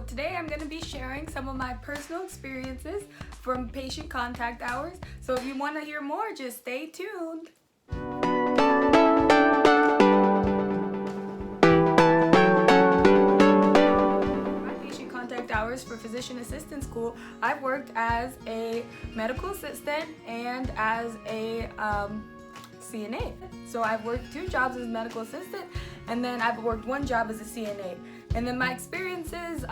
So today I'm going to be sharing some of my personal experiences from patient contact hours. So if you want to hear more, just stay tuned. My patient contact hours for physician assistant school, I've worked as a medical assistant and as a CNA. So I've worked 2 jobs as a medical assistant, and then I've worked 1 job as a CNA. And then my experiences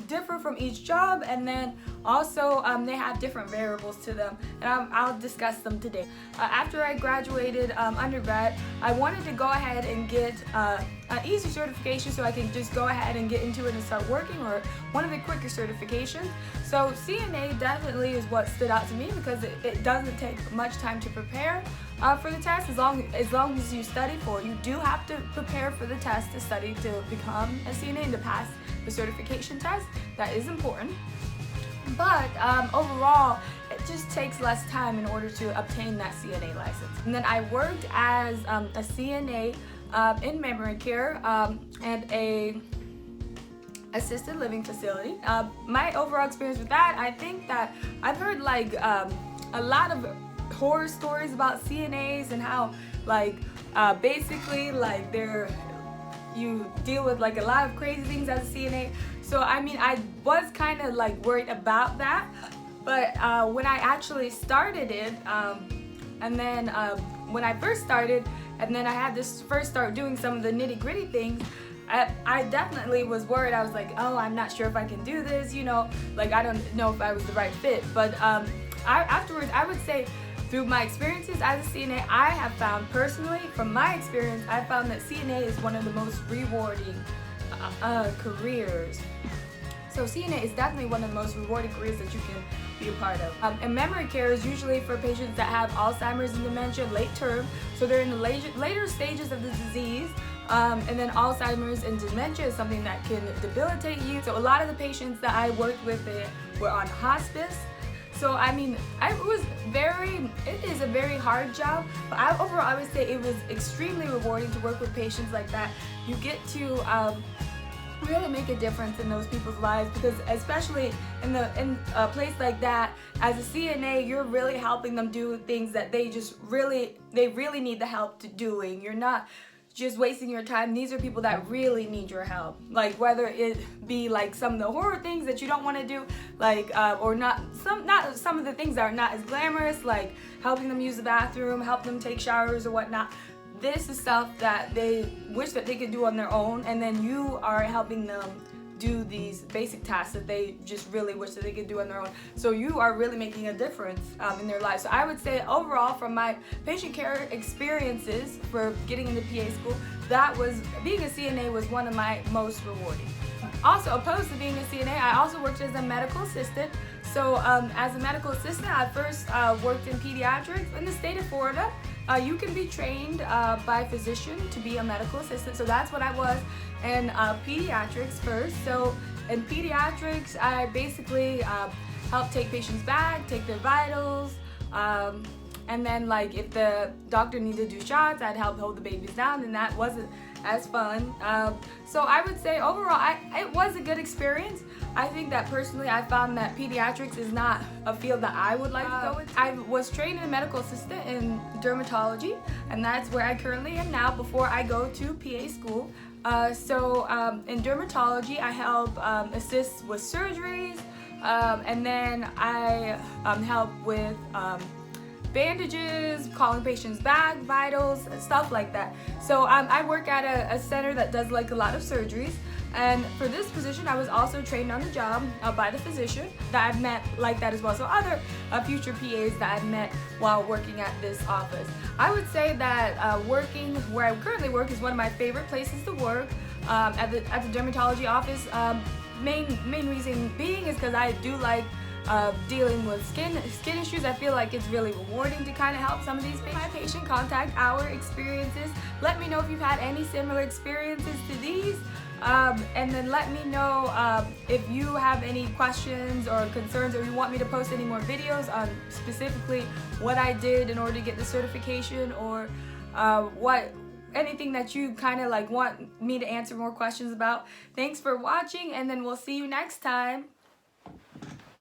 differ from each job, and then also they have different variables to them, and I'll discuss them today. After I graduated undergrad, I wanted to go ahead and get an easy certification so I can just go ahead and get into it and start working, or one of the quicker certifications. So CNA definitely is what stood out to me because it doesn't take much time to prepare for the test as long as you study for it. You do have to prepare for the test to study to become a CNA and to pass the certification test. That is important. But overall, it just takes less time in order to obtain that CNA license. And then I worked as a CNA in memory care and a assisted living facility. My overall experience with that, I think that I've heard like a lot of horror stories about CNAs and how basically you deal with like a lot of crazy things as a CNA. So I mean, I was kind of like worried about that, but when I actually started it, and then when I first started, and then I had to first start doing some of the nitty-gritty things, I definitely was worried. I was like, oh, I'm not sure if I can do this, you know, like I don't know if I was the right fit. But afterwards, I would say through my experiences as a CNA, I have found personally, from my experience, I found that CNA is one of the most rewarding careers. So CNA is definitely one of the most rewarding careers that you can be a part of. And memory care is usually for patients that have Alzheimer's and dementia late term, so they're in the later stages of the disease. And then Alzheimer's and dementia is something that can debilitate you. So a lot of the patients that I worked with were on hospice. So I mean, it is a very hard job, but overall I would say it was extremely rewarding to work with patients like that. You get to really make a difference in those people's lives, because especially in a place like that, as a CNA, you're really helping them do things that they really need the help to doing. You're not just wasting your time. These are people that really need your help, like whether it be like some of the horror things that you don't want to do, like or not some of the things that are not as glamorous, like helping them use the bathroom, help them take showers or whatnot. This is stuff that they wish that they could do on their own, and then you are helping them do these basic tasks that they just really wish that they could do on their own. So you are really making a difference in their lives. So I would say overall, from my patient care experiences for getting into PA school, being a CNA was one of my most rewarding. Also, opposed to being a CNA, I also worked as a medical assistant. So as a medical assistant, I first worked in pediatrics in the state of Florida. You can be trained by a physician to be a medical assistant, so that's what I was in pediatrics first. So in pediatrics, I basically helped take patients' bags, take their vitals, and then like if the doctor needed to do shots, I'd help hold the babies down, and that wasn't as fun. So I would say overall, it was a good experience. I think that personally, I found that pediatrics is not a field that I would like to go into. I was trained as a medical assistant in dermatology, and that's where I currently am now before I go to PA school. In dermatology, I help assist with surgeries, and then I help with bandages, calling patients back, vitals, and stuff like that. So I work at a center that does like a lot of surgeries, and for this position I was also trained on the job by the physician that I've met like that as well. So other future PAs that I've met while working at this office. I would say that working where I currently work is one of my favorite places to work at the dermatology office. Main reason being is because I do like dealing with skin issues. I feel like it's really rewarding to kind of help some of these patients. My patient contact hour experiences, let me know if you've had any similar experiences to these, and then let me know if you have any questions or concerns, or you want me to post any more videos on specifically what I did in order to get the certification, or anything that you kind of like want me to answer more questions about. Thanks for watching, and then we'll see you next time.